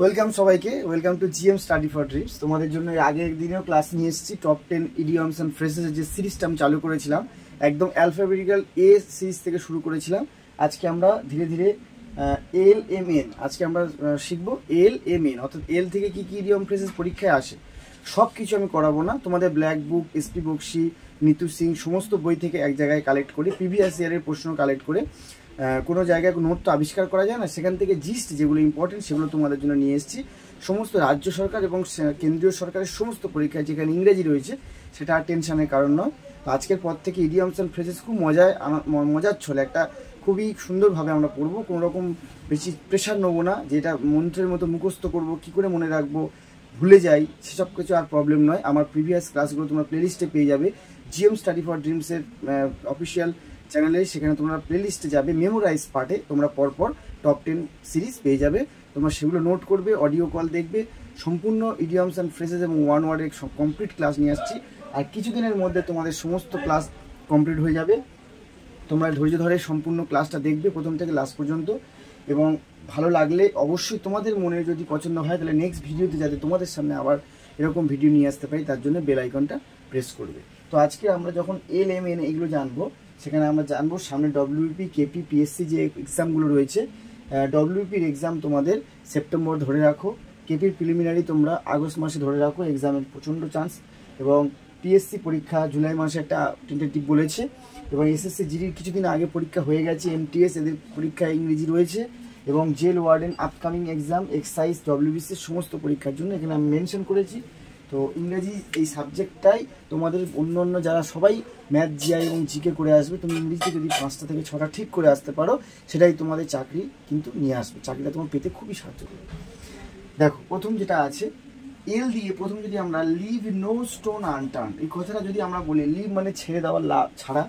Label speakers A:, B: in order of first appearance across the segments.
A: Welcome সবাইকে, welcome to GM study for dreams. তোমাদের জন্য আগের দিনেও ক্লাস নিয়ে এসেছি। টপ 10 ইডিয়মস অ্যান্ড ফ্রেজেসের যে সিরিজটা আমি চালু করেছিলাম, একদম অ্যালফাবেটিক্যাল এ সিরিজ থেকে শুরু করেছিলাম। আজকে আমরা ধীরে ধীরে এল এম এন আজকে আমরা শিখবো এল এম এন, অর্থাৎ এল থেকে কী কী ইডিয়ম ফ্রেজেস পরীক্ষায় আসে। সব কিছু আমি করাবো না, তোমাদের ব্ল্যাক বুক, এসপি বক্সি, নিতু সিং সমস্ত বই থেকে এক জায়গায় কালেক্ট করে, প্রিভিয়াস ইয়ারের প্রশ্ন কালেক্ট করে, কোনো জায়গায় নোট তো আবিষ্কার করা যায় না, সেখান থেকে জিস্ট যেগুলো ইম্পর্টেন্ট সেগুলো তোমাদের জন্য নিয়ে এসেছি। সমস্ত রাজ্য সরকার এবং কেন্দ্রীয় সরকারের সমস্ত পরীক্ষায় যেখানে ইংরেজি রয়েছে সেটা আর টেনশনের কারণ নয়। তো আজকের পর থেকে ইডিয়মস অ্যান্ড ফ্রেজেস খুব মজার ছলে একটা খুবই সুন্দরভাবে আমরা পড়বো। কোনো রকম বেশি প্রেশার নেবো না, যেটা মন্ত্রের মতো মুখস্থ করবো, কী করে মনে রাখবো, ভুলে যাই, সেসব কিছু আর প্রবলেম নয়। আমার প্রিভিয়াস ক্লাসগুলো তোমরা প্লেলিস্টে পেয়ে যাবে জিএম স্টাডি ফর ড্রিমসের অফিসিয়াল চ্যানেলে। সেখানে তোমরা প্লেলিস্টে যাবে, মেমোরাইজ পার্টে তোমরা পরপর টপ 10 সিরিজ পেয়ে যাবে। তোমরা সেগুলো নোট করবে, অডিও কল দেখবে, সম্পূর্ণ ইডিয়মস অ্যান্ড ফ্রেজেস এবং ওয়ান ওয়ার্ডের কমপ্লিট ক্লাস নিয়ে আসছি। আর কিছুদিনের মধ্যে তোমাদের সমস্ত ক্লাস কমপ্লিট হয়ে যাবে। তোমরা ধৈর্য ধরে সম্পূর্ণ ক্লাসটা দেখবে প্রথম থেকে লাস্ট পর্যন্ত, এবং ভালো লাগলে অবশ্যই তোমাদের মনে যদি পছন্দ হয় তাহলে নেক্সট ভিডিওতে যাতে তোমাদের সামনে আবার এরকম ভিডিও নিয়ে আসতে পারি, তার জন্য বেল আইকনটা প্রেস করবে। তো আজকে আমরা যখন এল এম এন এগুলো জানবো, সেখানে আমরা জানবো সামনে ডব্লিউপি, কেপি, পিএসসি যে এক্সামগুলো রয়েছে। ডব্লিউপির এক্সাম তোমাদের সেপ্টেম্বর ধরে রাখো, কেপির প্রিলিমিনারি তোমরা আগস্ট মাসে ধরে রাখো, এক্সামের প্রচণ্ড চান্স। এবং পিএসসি পরীক্ষা জুলাই মাসে একটা টেন্টেটিভ বলেছে, এবং এসএসসি জিডির কিছুদিন আগে পরীক্ষা হয়ে গেছে। এমটিএস এদের পরীক্ষা ইংরেজি রয়েছে, এবং jail warden upcoming exam, excise, ডব্লিউবিসির সমস্ত পরীক্ষার জন্য এখানে আমি মেনশন করেছি। তো ইংরেজি এই সাবজেক্টটাই তোমাদের অন্য যারা সবাই ম্যাথ, জিআই এবং জিকে করে আসবে, তুমি ইংরেজিতে যদি 5টা থেকে 6টা ঠিক করে আসতে পারো, সেটাই তোমাদের চাকরি কিন্তু নিয়ে আসবে, চাকরিটা তোমার পেতে খুবই সাহায্য করবে। দেখো প্রথম যেটা আছে এল দিয়ে, প্রথম যদি আমরা লিভ নো স্টোন আনটার্ন, এই কথাটা যদি আমরা বলি, লিভ মানে ছেড়ে দেওয়া, ছাড়া,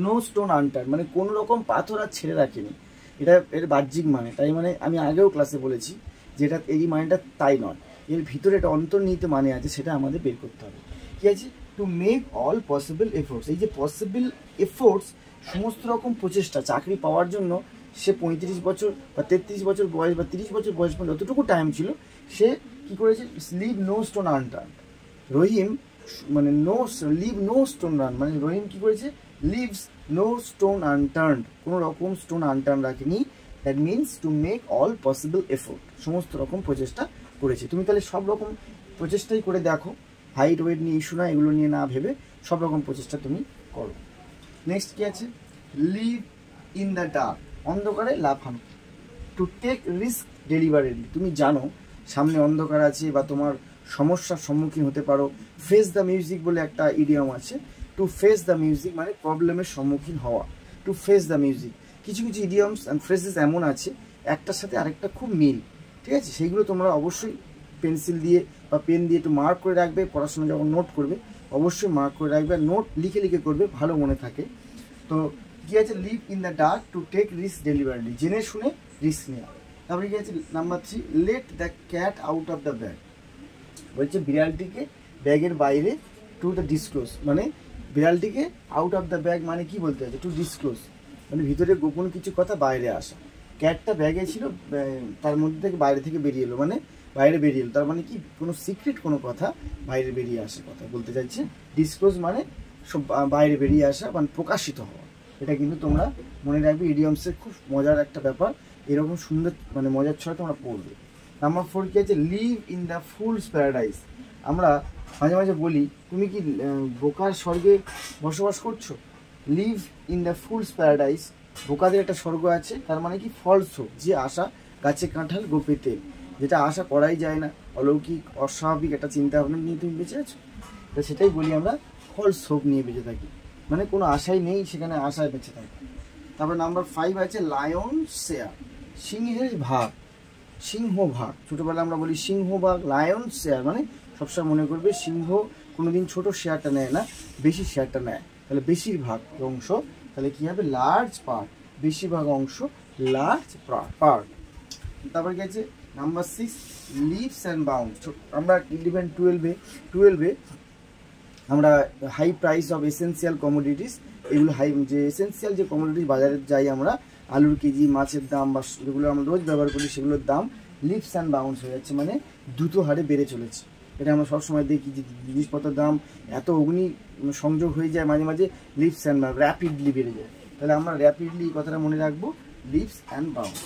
A: নো স্টোন আনটার্ন মানে কোনো রকম পাথর আর ছেড়ে রাখেনি, এটা এর বাহ্যিক মানে। তাই মানে আমি আগেও ক্লাসে বলেছি যে এটা এই মানেটা তাই নয়, এর ভিতরে একটা অন্তর্নিহিত মানে আছে, সেটা আমাদের বের করতে হবে। কী আছে? To make all possible efforts. এই যে পসিবল এফোর্টস, সমস্ত রকম প্রচেষ্টা চাকরি পাওয়ার জন্য, সে 35 বছর বা 33 বছর বয়স বা 30 বছর বয়স পর্যন্ত যতটুকু টাইম ছিল, সে কী করেছে? Leave no stone unturned. Rahim মানে লিভ নো স্টোন রান মানে রহিম কী করেছে? লিভস নো স্টোন আনটার্ন, কোনো রকম স্টোন আনটার্ন রাখেনি। That means to make all possible effort, সমস্ত রকম প্রচেষ্টা করেছে। তুমি তাহলে সব রকম প্রচেষ্টাই করে দেখো, হাইট ওয়েট নিয়ে ইস্যু না, এগুলো নিয়ে না ভেবে সব রকম প্রচেষ্টা তুমি করো। নেক্সট কী আছে? লিভ ইন দ্য ডার্ক, অন্ধকারে লাফানো। টু টেক রিস্ক ডেলিভারেটলি, তুমি জানো সামনে অন্ধকার আছে বা তোমার সমস্যার সম্মুখীন হতে পারো। ফেস দ্য মিউজিক বলে একটা ইডিয়ম আছে। টু ফেস দ্য মিউজিক মানে প্রবলেমের সম্মুখীন হওয়া, টু ফেস দ্য মিউজিক। কিছু কিছু ইডিয়মস অ্যান্ড ফ্রেজেস এমন আছে একটার সাথে আরেকটা খুব মিল, ঠিক আছে? সেইগুলো তোমরা অবশ্যই পেন্সিল দিয়ে বা পেন দিয়ে একটু মার্ক করে রাখবে, পড়াশোনা যখন নোট করবে অবশ্যই মার্ক করে রাখবে, আর নোট লিখে লিখে করবে, ভালো মনে থাকে। তো কী আছে? Leave in the dark, to take risk ডেলিভারিলি, জেনে শুনে রিস্ক নেওয়া। তারপরে কী আছে? Number 3, let the cat out of the bag, বলছে বিড়ালটিকে ব্যাগের বাইরে, টু দ্য ডিসক্লোজ মানে বিড়ালটিকে আউট অফ দ্য ব্যাগ মানে কি বলতে আছে? টু ডিসক্লোজ মানে ভিতরে গোপন কিছু কথা বাইরে আসা। ক্যাটটা ব্যাগে ছিল, তার মধ্যে থেকে বাইরে থেকে বেরিয়ে এলো, মানে বাইরে বেরিয়ে এলো, তার মানে কি? কোনো সিক্রেট কোনো কথা বাইরে বেরিয়ে আসে, কথা বলতে চাইছে। ডিসক্লোজ মানে সব বাইরে বেরিয়ে আসা মানে প্রকাশিত হওয়া। এটা কিন্তু তোমরা মনে রাখবে, ইডিয়মসের খুব মজার একটা ব্যাপার, এরকম সুন্দর মানে মজার ছড়া তোমরা পড়বে। নাম্বার 4 কী আছে? Leave in the fool's paradise. আমরা মাঝে মাঝে বলি, তুমি কি বোকার স্বর্গে বসবাস করছো? Live in the fool's paradise, বোকাদের একটা স্বর্গ আছে, তার মানে কি? ফলস হোপ, যে আশা গাছে কাঁঠাল গোপে তেল, যেটা আশা করাই যায় না, অলৌকিক অস্বাভাবিক একটা চিন্তাভাবনা নিয়ে তুমি বেঁচে আছো, তো সেটাই বলি আমরা ফলস হোপ নিয়ে বেঁচে থাকি, মানে কোনো আশাই নেই, সেখানে আশায় বেঁচে থাকি। তারপর নাম্বার 5 আছে লায়ন শেয়ার, সিংহের ভাগ, সিংহ ভাগ। ছোটোবেলায় আমরা বলি সিংহ ভাগ, লায়ন শেয়ার মানে সবসময় মনে করবে সিংহ কোনোদিন ছোট শেয়ারটা নেয় না, বেশি শেয়ারটা নেয়। তাহলে বেশিরভাগ অংশ, তাহলে কী হবে? লার্জ পার্ট, বেশিরভাগ অংশ, লার্জ পার্ট। তারপরে কি আছে? Number 6 leaps and bounds. আমরা 11 12-এ আমরা high price of essential commodities, এগুলো যে এসেন্সিয়াল যে কমোডিটিস বাজারে যাই আমরা, আলুর কেজি, মাছের দাম বা যেগুলো আমরা রোজ ব্যবহার করি সেগুলোর দাম লিপস অ্যান্ড বাউন্স হয়ে যাচ্ছে, মানে দ্রুত হারে বেড়ে চলেছে। এটা আমরা সবসময় দেখি যে জিনিসপত্রের দাম এত অগ্নি সংযোগ হয়ে যায়, মাঝে মাঝে লিপস অ্যান্ড র্যাপিডলি বেড়ে যায়। তাহলে আমরা র্যাপিডলি এই কথাটা মনে রাখবো, লিপস অ্যান্ড বাউন্স।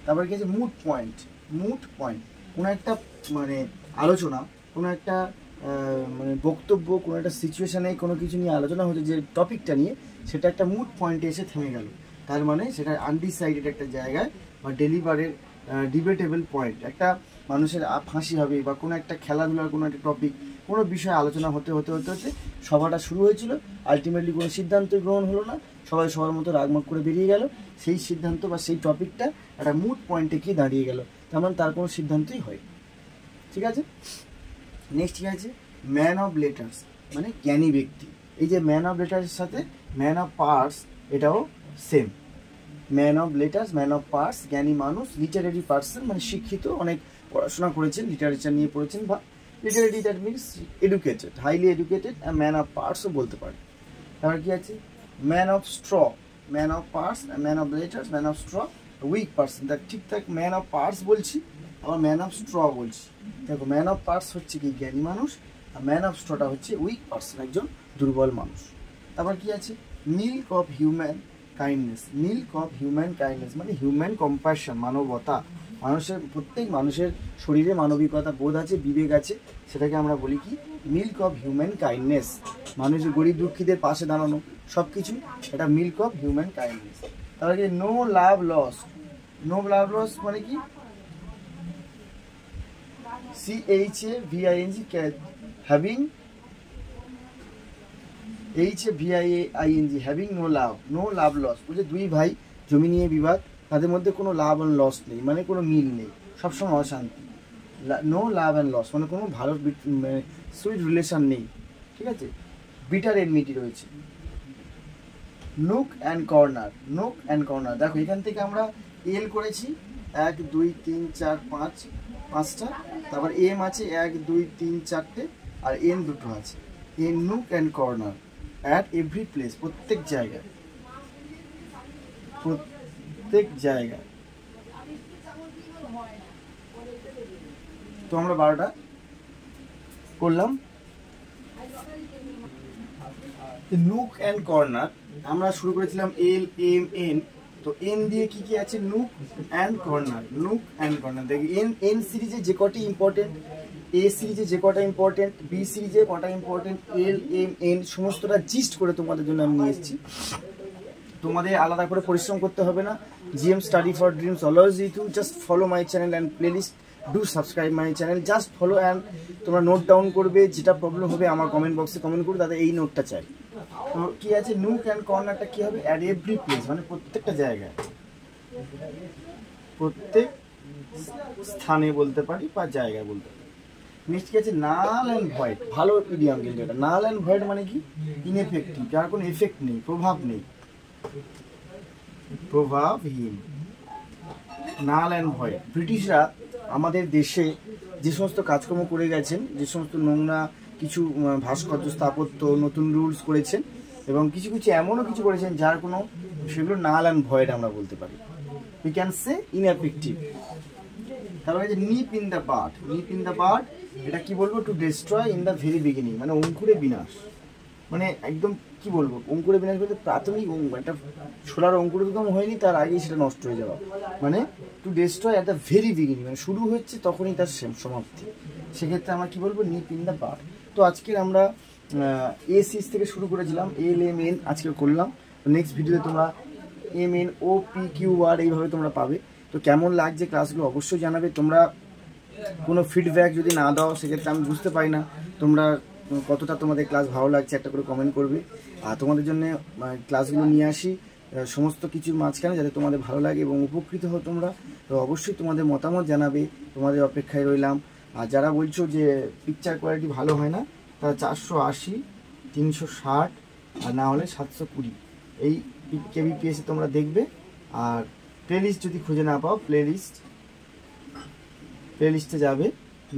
A: তারপরে কি আছে মুড পয়েন্ট। মুড পয়েন্ট কোনো একটা মানে আলোচনা, কোনো একটা মানে বক্তব্য, কোনো একটা সিচুয়েশানে কোনো কিছু নিয়ে আলোচনা হচ্ছে, যে টপিকটা নিয়ে, সেটা একটা মুড পয়েন্টে এসে থেমে গেল। তার মানে সেটা আনডিসাইডেড একটা জায়গায় বা ডেলিভারের ডিবেটেবল পয়েন্ট, একটা মানুষের ফাঁসি হবে বা কোনো একটা খেলাধুলার কোনো একটা টপিক, কোনো বিষয়ে আলোচনা হতে হতে হতে হতে সভাটা শুরু হয়েছিল, আলটিমেটলি কোনো সিদ্ধান্তই গ্রহণ হলো না, সবাই সবার মতো রাগমাগ করে বেরিয়ে গেল। সেই সিদ্ধান্ত বা সেই টপিকটা একটা মুড পয়েন্টে গিয়ে দাঁড়িয়ে গেল, তার মানে তার কোনো সিদ্ধান্তই হয়। ঠিক আছে, নেক্সট ঠিক আছে ম্যান অফ লেটার্স, মানে জ্ঞানী ব্যক্তি। এই যে ম্যান অফ লেটার্সের সাথে ম্যান অফ পার্টস, এটাও same. Man of letters, man of parts, জ্ঞানী মানুষ, লিটারেরি পার্সন মানে শিক্ষিত, অনেক পড়াশোনা করেছেন, লিটারেচার নিয়ে পড়েছেন, বা literary that means educated, highly educated, man of পার্টসও বলতে পারে। তারপর কি আছে man of straw, man of parts, man of letters, man of straw, weak person. দেখ ঠিকঠাক ম্যান অফ পার্টস বলছি, আবার ম্যান অফ স্ট্র বলছি। দেখো ম্যান অফ পার্টস হচ্ছে কি জ্ঞানী মানুষ, আর ম্যান অফ স্ট্রটা হচ্ছে উইক পার্সন, একজন দুর্বল মানুষ। তারপর কি আছে milk of human kindness, milk of human kindness মানে হিউম্যান কম্প্যাশন, মানবতা। মানুষের প্রত্যেক মানুষের শরীরে মানবিকতা বোধ আছে, বিবেক আছে, সেটাকে আমরা বলি কি মিল্ক অফ হিউম্যান কাইন্ডনেস। মানুষের গরিব দুঃখীদের পাশে দাঁড়ানো, সব কিছু এটা মিল্ক অফ হিউম্যান কাইন্ডনেস। তারপরে কি no love loss, no love loss মানে কি CHAVING, having HAVING, having no love, no love loss. বলছে দুই ভাই জমি নিয়ে বিবাদ, তাদের মধ্যে কোনো লাভ অ্যান্ড লস নেই, মানে কোনো মিল নেই, সবসময় অশান্তি। নো লাভ অ্যান্ড লস মানে কোনো ভালো সুইট রিলেশন নেই। ঠিক আছে, বিটার এনমিটি রয়েছে। Nook and corner, nook and corner. দেখো এখান থেকে আমরা এল করেছি 1 2 3 4 5, পাঁচটা, তারপর এম আছে 1 2 3 4টে, আর এন দুটো আছে। A nook and corner at every place, প্রত্যেক জায়গায়, প্রত্যেক জায়গায়। তো আমরা 12টা করলাম। নুক অ্যান্ড কর্নার আমরা শুরু করেছিলাম LMN, তো এন দিয়ে কি কি আছে nook and corner, nook and corner. দেখি এন সিরিজে যে কটি ইম্পর্টেন্ট, এ সিরিজে যে কটা ইম্পর্টেন্ট, বি সিরিজে কটা ইম্পর্টেন্ট, LMN সমস্তটা জিস্ট করে তোমাদের জন্য আমি নিয়ে এসেছি। তোমাদের আলাদা করে পরিশ্রম করতে হবে না। GM Study for Dreams allows you to just follow my channel and playlist, do subscribe my channel, just follow and তোমরা নোট ডাউন করবে, যেটা প্রবলেম হবে আমার কমেন্ট বক্সে কমেন্ট করবে, দাদা এই নোটটা চাই। তো কি আছে নুক অ্যান্ড কর্নারটা কি হবে অ্যাট এভরি প্লেস, মানে প্রত্যেকটা জায়গায়, প্রত্যেক স্থানে বলতে পারি বা জায়গায় বলতে পারি। নেক্সট কি আছে নাল অ্যান্ড ভয়েড, ভালো ইডিয়াম কিন্তু এটা। নাল অ্যান্ড ভয়েড মানে কি ইনএফেক্টিভ, যার কোনো এফেক্ট নেই, প্রভাব নেই, প্রভাবহীন। Null and void. ব্রিটিশরা আমাদের দেশে যে সমস্ত কাজকর্ম করে গেছেন, যে সমস্ত নোংরা কিছু ভাস্কর্য স্থাপত্য, নতুন রুলস করেছেন, এবং কিছু কিছু এমনও কিছু করেছেন যার কোনো, সেগুলো নাল অ্যান্ড ভয়েড আমরা বলতে পারি, উই ক্যান সে ইনএফেক্টিভ। তারপরে যে nip in the bud, nip in the bud এটা কি বলবো to destroy in the very beginning, মানে অঙ্কুরে বিনাশ, মানে একদম কি বলবো অঙ্কুরে বিনাশ বলতে প্রাথমিক একটা ছোলার অঙ্কুরোদ্গম হয়নি তার আগেই সেটা নষ্ট হয়ে যাওয়া, মানে to destroy at the very beginning, মানে শুরু হচ্ছে তখনই তার সমাপ্তি। সেক্ষেত্রে আমরা কি বলবো নিপ ইন দ্য বাড। তো আজকের আমরা এ সিরিজ থেকে শুরু করেছিলাম, LMN আজকে করলাম। নেক্সট ভিডিওতে তোমরা MN OPQR এইভাবে তোমরা পাবে। তো কেমন লাগছে ক্লাসগুলো অবশ্যই জানাবে। তোমরা কোনো ফিডব্যাক যদি না দাও সেক্ষেত্রে আমি বুঝতে পারি না তোমরা কতটা তোমাদের ক্লাস ভালো লাগছে, একটা করে কমেন্ট করবে। আর তোমাদের জন্য ক্লাসগুলো নিয়ে আসি সমস্ত কিছুর মাঝখানে, যাতে তোমাদের ভালো লাগে এবং উপকৃত হও তোমরা। তো অবশ্যই তোমাদের মতামত জানাবে, তোমাদের অপেক্ষায় রইলাম। আর যারা বলছো যে পিকচার কোয়ালিটি ভালো হয় না, তারা 480, 360 আর না হলে 720 এই kbps তোমরা দেখবে। আর প্লেলিস্ট যদি খুঁজে না পাও, প্লেলিস্টে যাবে,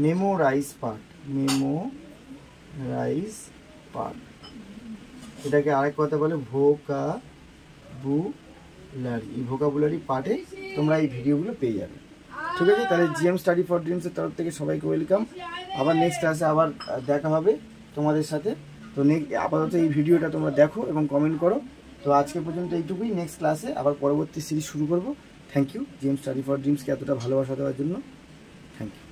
A: মেমোরাইজ পার্ট, মেমোরাইজ পার্ট, এটাকে আরেক কথা বলে ভোকাবুলারি। এই ভোকাবুলারি পার্টে তোমরা এই ভিডিওগুলো পেয়ে যাবে। ঠিক আছে, তাহলে জিএম স্টাডি ফর ড্রিমসের তরফ থেকে সবাইকে ওয়েলকাম। আবার নেক্সট ক্লাসে আবার দেখা হবে তোমাদের সাথে। তো আপাতত এই ভিডিওটা তোমরা দেখো এবং কমেন্ট করো। তো আজকে পর্যন্ত এইটুকুই, নেক্সট ক্লাসে আবার পরবর্তী সিরিজ শুরু করব। Thank you GM study for ড্রিমসকে এতটা ভালোবাসা দেওয়ার জন্য। Thank you.